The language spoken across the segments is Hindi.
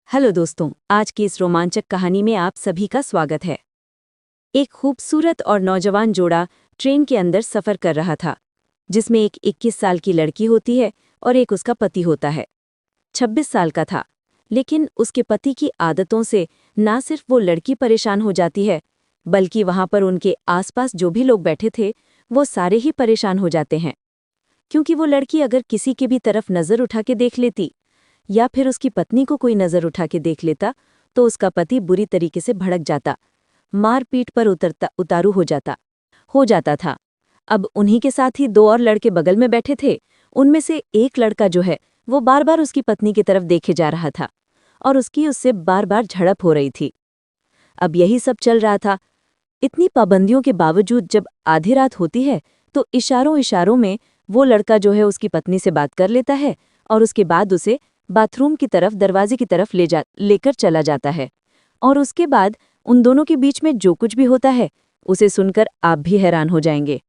हेलो दोस्तों, आज की इस रोमांचक कहानी में आप सभी का स्वागत है। एक खूबसूरत और नौजवान जोड़ा ट्रेन के अंदर सफ़र कर रहा था, जिसमें एक 21 साल की लड़की होती है और एक उसका पति होता है। 26 साल का था, लेकिन उसके पति की आदतों से ना सिर्फ वो लड़की परेशान हो जाती है, बल्कि वहाँ पर उनके आसपास जो भी लोग बैठे थे, वो सारे ही परेशान हो जाते हैं। क्योंकि वो लड़की अगर किसी की भी तरफ नज़र उठा के देख लेती या फिर उसकी पत्नी को कोई नजर उठा के देख लेता तो उसका पति बुरी तरीके से भड़क जाता, मारपीट पर उतारू हो जाता था। अब उन्हीं के साथ ही दो और लड़के बगल में बैठे थे। उनमें से एक लड़का जो है वो बार बार उसकी पत्नी की तरफ देखे जा रहा था और उसकी उससे बार बार झड़प हो रही थी। अब यही सब चल रहा था। इतनी पाबंदियों के बावजूद जब आधी रात होती है तो इशारों इशारों में वो लड़का जो है उसकी पत्नी से बात कर लेता है और उसके बाद उसे बाथरूम की तरफ, दरवाजे की तरफ लेकर चला जाता है। और उसके बाद उन दोनों के बीच में जो कुछ भी होता है उसे सुनकर आप भी हैरान हो जाएंगे।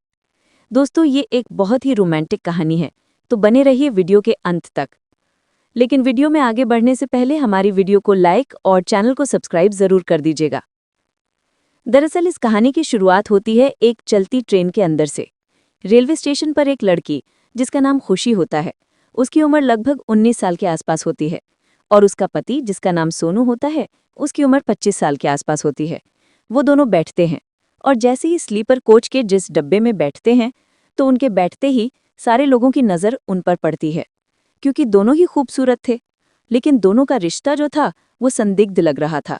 दोस्तों, ये एक बहुत ही रोमांटिक कहानी है, तो बने रहिए वीडियो के अंत तक। लेकिन वीडियो में आगे बढ़ने से पहले हमारी वीडियो को लाइक और चैनल को सब्सक्राइब जरूर कर दीजिएगा। दरअसल इस कहानी की शुरुआत होती है एक चलती ट्रेन के अंदर से। रेलवे स्टेशन पर एक लड़की, जिसका नाम खुशी होता है, उसकी उम्र लगभग 19 साल के आसपास होती है, और उसका पति, जिसका नाम सोनू होता है, उसकी उम्र 25 साल के आसपास होती है। वो दोनों बैठते हैं, और जैसे ही स्लीपर कोच के जिस डब्बे में बैठते हैं तो उनके बैठते ही सारे लोगों की नज़र उन पर पड़ती है, क्योंकि दोनों ही खूबसूरत थे। लेकिन दोनों का रिश्ता जो था वो संदिग्ध लग रहा था।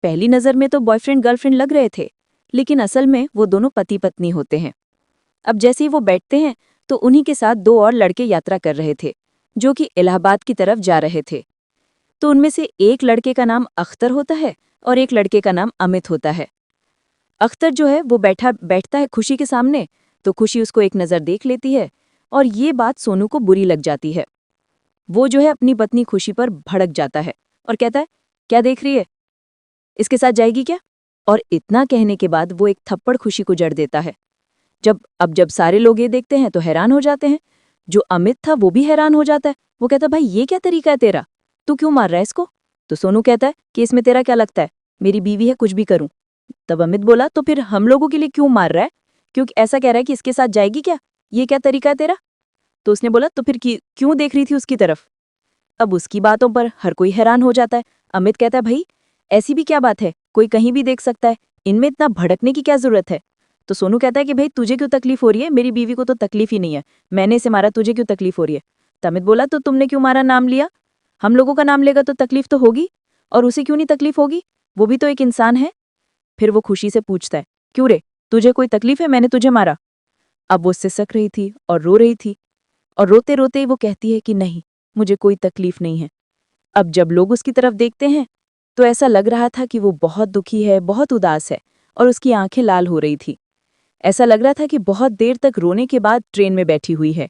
पहली नज़र में तो बॉयफ्रेंड गर्लफ्रेंड लग रहे थे, लेकिन असल में वो दोनों पति पत्नी होते हैं। अब जैसे ही वो बैठते हैं तो उन्हीं के साथ दो और लड़के यात्रा कर रहे थे, जो कि इलाहाबाद की तरफ जा रहे थे। तो उनमें से एक लड़के का नाम अख्तर होता है और एक लड़के का नाम अमित होता है। अख्तर जो है वो बैठता है खुशी के सामने, तो खुशी उसको एक नज़र देख लेती है और ये बात सोनू को बुरी लग जाती है। वो जो है अपनी पत्नी खुशी पर भड़क जाता है और कहता है, क्या देख रही है, इसके साथ जाएगी क्या? और इतना कहने के बाद वो एक थप्पड़ खुशी को जड़ देता है। जब सारे लोग ये देखते हैं तो हैरान हो जाते हैं। जो अमित था वो भी हैरान हो जाता है। वो कहता है, भाई ये क्या तरीका है तेरा, तू क्यों मार रहा है इसको? तो सोनू कहता है कि इसमें तेरा क्या लगता है, मेरी बीवी है, कुछ भी करूं। तब अमित बोला, तो फिर हम लोगों के लिए क्यों मार रहा है, क्योंकि ऐसा कह रहा है कि इसके साथ जाएगी क्या, ये क्या तरीका है तेरा? तो उसने बोला, तो फिर क्यों देख रही थी उसकी तरफ? अब उसकी बातों पर हर कोई हैरान हो जाता है। अमित कहता है, भाई ऐसी भी क्या बात है, कोई कहीं भी देख सकता है, इनमें इतना भड़कने की क्या जरूरत है? तो सोनू कहता है कि भाई तुझे क्यों तकलीफ हो रही है, मेरी बीवी को तो तकलीफ ही नहीं है, मैंने इसे मारा, तुझे क्यों तकलीफ हो रही है? तो अमित बोला, तो तुमने क्यों मारा, नाम लिया, हम लोगों का नाम लेगा तो तकलीफ तो होगी, और उसे क्यों नहीं तकलीफ होगी, वो भी तो एक इंसान है। फिर वो खुशी से पूछता है, क्यों रे, तुझे कोई तकलीफ है, मैंने तुझे मारा? अब वो सिसक रही थी और रो रही थी, और रोते रोते वो कहती है कि नहीं, मुझे कोई तकलीफ नहीं है। अब जब लोग उसकी तरफ देखते हैं तो ऐसा लग रहा था कि वो बहुत दुखी है, बहुत उदास है, और उसकी आंखें लाल हो रही थी। ऐसा लग रहा था कि बहुत देर तक रोने के बाद ट्रेन में बैठी हुई है।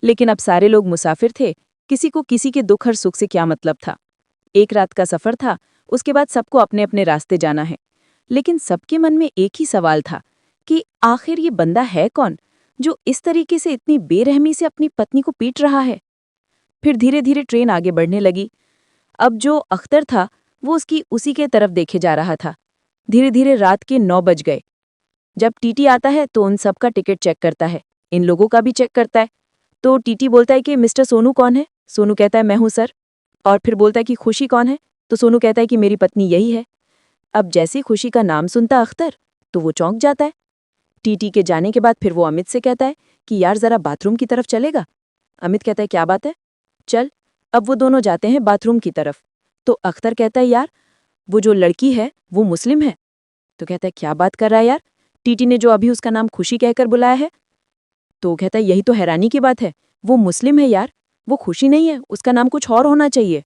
लेकिन अब सारे लोग मुसाफिर थे, किसी को किसी के दुख और सुख से क्या मतलब था। एक रात का सफर था, उसके बाद सबको अपने अपने रास्ते जाना है। लेकिन सबके मन में एक ही सवाल था कि आखिर ये बंदा है कौन, जो इस तरीके से इतनी बेरहमी से अपनी पत्नी को पीट रहा है। फिर धीरे धीरे ट्रेन आगे बढ़ने लगी। अब जो अख्तर था वो उसकी उसी के तरफ देखे जा रहा था। धीरे धीरे रात के 9 बज गए। जब टीटी आता है तो उन सबका टिकट चेक करता है, इन लोगों का भी चेक करता है। तो टीटी बोलता है कि मिस्टर सोनू कौन है? सोनू कहता है, मैं हूं सर। और फिर बोलता है कि खुशी कौन है? तो सोनू कहता है कि मेरी पत्नी यही है। अब जैसे ही खुशी का नाम सुनता अख्तर, तो वो चौंक जाता है। टीटी के जाने के बाद फिर वो अमित से कहता है कि यार जरा बाथरूम की तरफ चलेगा। अमित कहता है, क्या बात है, चल। अब वो दोनों जाते हैं बाथरूम की तरफ। तो अख्तर कहता है, यार वो जो लड़की है वो मुस्लिम है। तो कहता है, क्या बात कर रहा है यार, टीटी ने जो अभी उसका नाम खुशी कहकर बुलाया है। तो कहता है, यही तो हैरानी की बात है, वो मुस्लिम है यार, वो खुशी नहीं है, उसका नाम कुछ और होना चाहिए।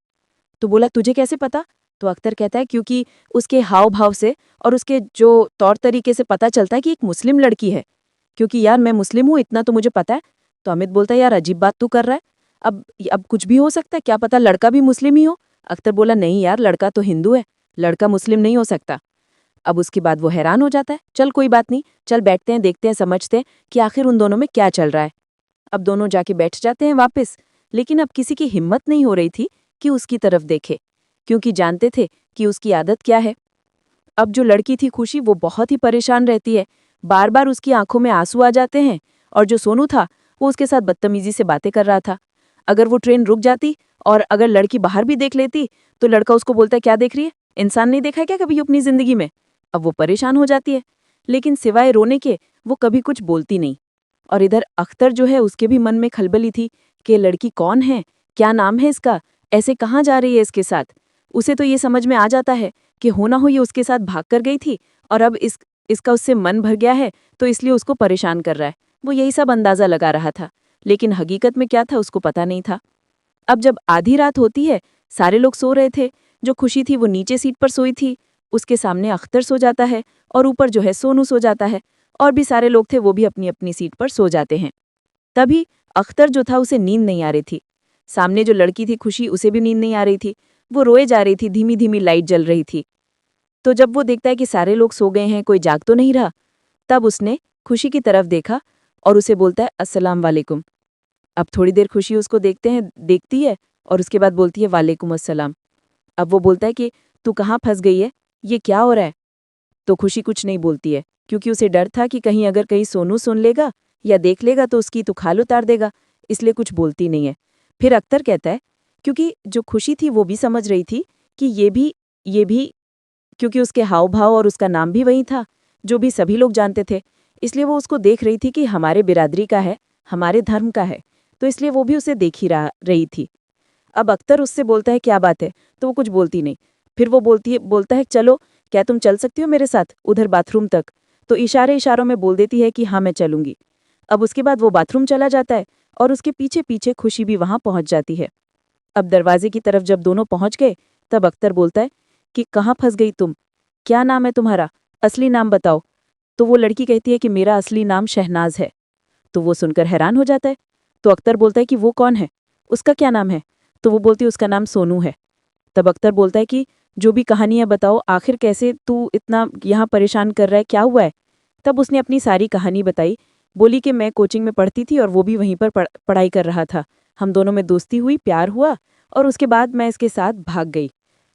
तो बोला, तुझे कैसे पता? तो अख्तर कहता है, क्योंकि उसके हाव भाव से और उसके जो तौर तरीके से पता चलता है कि एक मुस्लिम लड़की है, क्योंकि यार मैं मुस्लिम हूँ, इतना तो मुझे पता है। तो अमित बोलता है, यार अजीब बात तू कर रहा है, अब कुछ भी हो सकता है, क्या पता लड़का भी मुस्लिम ही हो। अख्तर बोला, नहीं यार, लड़का तो हिंदू है, लड़का मुस्लिम नहीं हो सकता। अब उसके बाद वो हैरान हो जाता है। चल कोई बात नहीं, चल बैठते हैं, देखते हैं, समझते हैं कि आखिर उन दोनों में क्या चल रहा है। अब दोनों जाके बैठ जाते हैं वापस। लेकिन अब किसी की हिम्मत नहीं हो रही थी कि उसकी तरफ देखे, क्योंकि जानते थे कि उसकी आदत क्या है। अब जो लड़की थी खुशी, वो बहुत ही परेशान रहती है। बार बार उसकी आंखों में आंसू आ जाते हैं। और जो सोनू था वो उसके साथ बदतमीजी से बातें कर रहा था। अगर वो ट्रेन रुक जाती और अगर लड़की बाहर भी देख लेती तो लड़का उसको बोलता है, क्या देख रही है, इंसान नहीं देखा है क्या कभी अपनी जिंदगी में। अब वो परेशान हो जाती है, लेकिन सिवाय रोने के वो कभी कुछ बोलती नहीं। और इधर अख्तर जो है उसके भी मन में खलबली थी कि लड़की कौन है, क्या नाम है इसका, ऐसे कहाँ जा रही है इसके साथ। उसे तो ये समझ में आ जाता है कि हो ना हो ये उसके साथ भाग कर गई थी और अब इसका उससे मन भर गया है तो इसलिए उसको परेशान कर रहा है। वो यही सब अंदाजा लगा रहा था, लेकिन हकीकत में क्या था उसको पता नहीं था। अब जब आधी रात होती है, सारे लोग सो रहे थे। जो खुशी थी वो नीचे सीट पर सोई थी, उसके सामने अख्तर सो जाता है और ऊपर जो है सोनू सो जाता है। और भी सारे लोग थे वो भी अपनी अपनी सीट पर सो जाते हैं। तभी अख्तर जो था उसे नींद नहीं आ रही थी। सामने जो लड़की थी खुशी, उसे भी नींद नहीं आ रही थी। वो रोए जा रही थी, धीमी धीमी लाइट जल रही थी। तो जब वो देखता है कि सारे लोग सो गए हैं, कोई जाग तो नहीं रहा, तब उसने खुशी की तरफ देखा और उसे बोलता है, अस्सलाम वालेकुम। अब थोड़ी देर खुशी उसको देखती है और उसके बाद बोलती है, वालेकुम अस्सलाम। अब वो बोलता है कि तू कहाँ फंस गई है, ये क्या हो रहा है। तो खुशी कुछ नहीं बोलती है, क्योंकि उसे डर था कि कहीं सोनू सुन लेगा या देख लेगा तो उसकी तो खाल उतार देगा, इसलिए कुछ बोलती नहीं है। फिर अख्तर कहता है, क्योंकि जो खुशी थी वो भी समझ रही थी कि ये भी क्योंकि उसके हाव भाव और उसका नाम भी वही था जो भी सभी लोग जानते थे, इसलिए वो उसको देख रही थी कि हमारे बिरादरी का है, हमारे धर्म का है, तो इसलिए वो भी उसे देख ही रही थी। अब अख्तर उससे बोलता है, क्या बात है, तो वो कुछ बोलती नहीं। फिर वो बोलता है, चलो, क्या तुम चल सकती हो मेरे साथ उधर बाथरूम तक। तो इशारों में बोल देती है कि हाँ मैं चलूंगी। अब उसके बाद वो बाथरूम चला जाता है और उसके पीछे पीछे खुशी भी वहां पहुंच जाती है। अब दरवाजे की तरफ जब दोनों पहुंच गए, तब अख्तर बोलता है कि कहाँ फंस गई तुम, क्या नाम है तुम्हारा, असली नाम बताओ। तो वो लड़की कहती है कि मेरा असली नाम शहनाज है। तो वो सुनकर हैरान हो जाता है। तो अख्तर बोलता है कि वो कौन है, उसका क्या नाम है। तो वो बोलती है उसका नाम सोनू है। तब अख्तर बोलता है कि जो भी कहानियां बताओ, आखिर कैसे तू इतना यहाँ परेशान कर रहा है, क्या हुआ है। तब उसने अपनी सारी कहानी बताई। बोली कि मैं कोचिंग में पढ़ती थी और वो भी वहीं पर पढ़ाई कर रहा था। हम दोनों में दोस्ती हुई, प्यार हुआ और उसके बाद मैं इसके साथ भाग गई।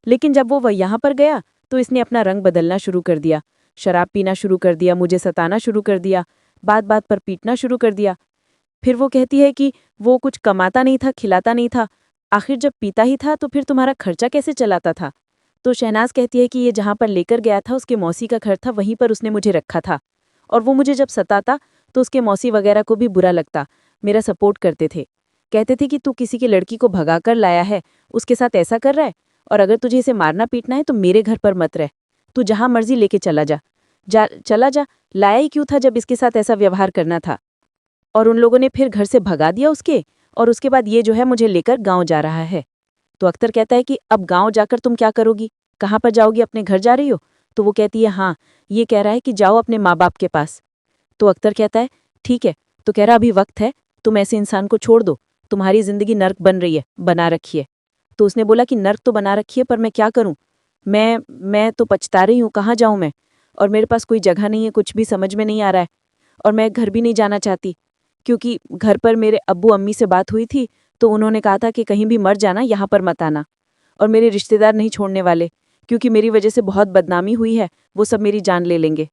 लेकिन जब वो यहाँ पर गया तो इसने अपना रंग बदलना शुरू कर दिया, शराब पीना शुरू कर दिया, मुझे सताना शुरू कर दिया, बात बात पर पीटना शुरू कर दिया। फिर वो कहती है कि वो कुछ कमाता नहीं था, खिलाता नहीं था, आखिर जब पीता ही था तो फिर तुम्हारा खर्चा कैसे चलाता था। तो शहनाज कहती है कि ये जहाँ पर लेकर गया था उसके मौसी का घर था, वहीं पर उसने मुझे रखा था और वो मुझे जब सताता तो उसके मौसी वगैरह को भी बुरा लगता, मेरा सपोर्ट करते थे। कहते थे कि तू किसी की लड़की को भगा कर लाया है, उसके साथ ऐसा कर रहा है, और अगर तुझे इसे मारना पीटना है तो मेरे घर पर मत रह, तू जहाँ मर्जी लेके चला जा, लाया ही क्यों था जब इसके साथ ऐसा व्यवहार करना था। और उन लोगों ने फिर घर से भगा दिया उसके, और उसके बाद ये जो है मुझे लेकर गाँव जा रहा है। तो अख्तर कहता है कि अब गाँव जाकर तुम क्या करोगी, कहाँ पर जाओगी, अपने घर जा रही हो। तो वो कहती है, हाँ, ये कह रहा है कि जाओ अपने माँ बाप के पास। तो अख्तर कहता है, ठीक है। तो कह रहा, अभी वक्त है, तुम ऐसे इंसान को छोड़ दो, तुम्हारी जिंदगी नर्क बन रही है, बना रखी है। तो उसने बोला कि नर्क तो बना रखी है, पर मैं क्या करूं, मैं तो पछता रही हूँ, कहाँ जाऊं मैं, और मेरे पास कोई जगह नहीं है, कुछ भी समझ में नहीं आ रहा है, और मैं घर भी नहीं जाना चाहती, क्योंकि घर पर मेरे अब्बू अम्मी से बात हुई थी तो उन्होंने कहा था कि कहीं भी मर जाना, यहाँ पर मत आना, और मेरे रिश्तेदार नहीं छोड़ने वाले, क्योंकि मेरी वजह से बहुत बदनामी हुई है, वो सब मेरी जान ले लेंगे।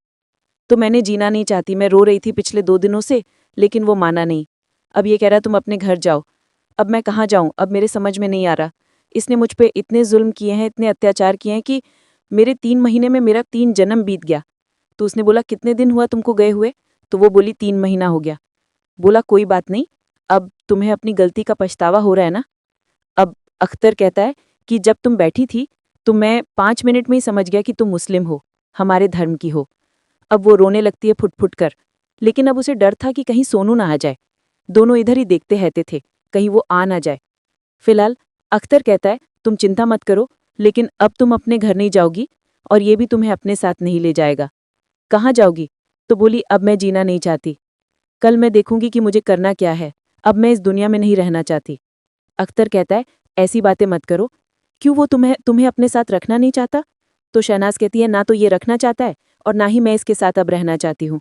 तो मैंने जीना नहीं चाहती, मैं रो रही थी पिछले 2 दिनों से, लेकिन वो माना नहीं। अब ये कह रहा तुम अपने घर जाओ। अब मैं कहाँ जाऊँ, अब मेरे समझ में नहीं आ रहा। इसने मुझ पे इतने जुल्म किए हैं, इतने अत्याचार किए हैं कि मेरे 3 महीने में मेरा 3 जन्म बीत गया। तो उसने बोला, कितने दिन हुआ तुमको गए हुए। तो वो बोली, 3 महीना हो गया। बोला, कोई बात नहीं, अब तुम्हें अपनी गलती का पछतावा हो रहा है ना। अब अख्तर कहता है कि जब तुम बैठी थी तो मैं 5 मिनट में ही समझ गया कि तुम मुस्लिम हो, हमारे धर्म की हो। अब वो रोने लगती है फुट फुट कर, लेकिन अब उसे डर था कि कहीं सोनू ना आ जाए। दोनों इधर ही देखते रहते थे, कहीं वो आ ना जाए। फिलहाल अख्तर कहता है, तुम चिंता मत करो, लेकिन अब तुम अपने घर नहीं जाओगी और ये भी तुम्हें अपने साथ नहीं ले जाएगा। कहाँ जाओगी। तो बोली, अब मैं जीना नहीं चाहती, कल मैं देखूंगी कि मुझे करना क्या है, अब मैं इस दुनिया में नहीं रहना चाहती। अख्तर कहता है, ऐसी बातें मत करो, क्यों वो तुम्हें अपने साथ रखना नहीं चाहता। तो शहनाज कहती है, ना तो ये रखना चाहता है और ना ही मैं इसके साथ अब रहना चाहती हूँ।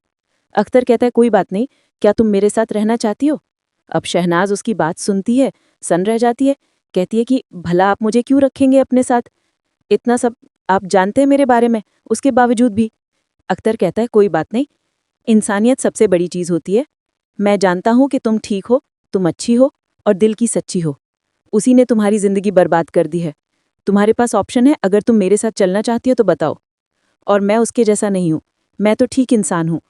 अख्तर कहता है, कोई बात नहीं, क्या तुम मेरे साथ रहना चाहती हो। अब शहनाज उसकी बात सुनती है, सन रह जाती है, कहती है कि भला आप मुझे क्यों रखेंगे अपने साथ, इतना सब आप जानते हैं मेरे बारे में, उसके बावजूद भी। अख्तर कहता है कोई बात नहीं, इंसानियत सबसे बड़ी चीज़ होती है। मैं जानता हूँ कि तुम ठीक हो, तुम अच्छी हो और दिल की सच्ची हो। उसी ने तुम्हारी ज़िंदगी बर्बाद कर दी है। तुम्हारे पास ऑप्शन है, अगर तुम मेरे साथ चलना चाहती हो तो बताओ। और मैं उसके जैसा नहीं हूँ, मैं तो ठीक इंसान हूँ।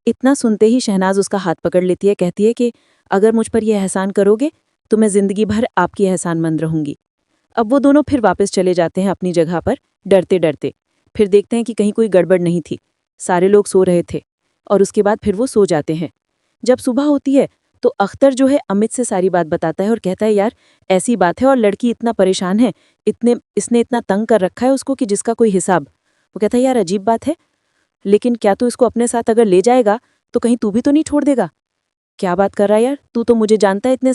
इतना सुनते ही शहनाज उसका हाथ पकड़ लेती है, कहती है कि अगर मुझ पर यह एहसान करोगे तो मैं ज़िंदगी भर आपकी एहसानमंद रहूंगी। अब वो दोनों फिर वापस चले जाते हैं अपनी जगह पर, डरते डरते। फिर देखते हैं कि कहीं कोई गड़बड़ नहीं थी, सारे लोग सो रहे थे। और उसके बाद फिर वो सो जाते हैं। जब सुबह होती है तो अख्तर जो है अमित से सारी बात बताता है और कहता है यार ऐसी बात है और लड़की इतना परेशान है, इसने इतना तंग कर रखा है उसको कि जिसका कोई हिसाब। वो कहता है यार अजीब बात है, लेकिन क्या तू इसको अपने साथ अगर ले जाएगा तो कहीं तू भी तो नहीं छोड़ देगा? क्या बात कर रहा है यार, तू तो मुझे जानता है इतने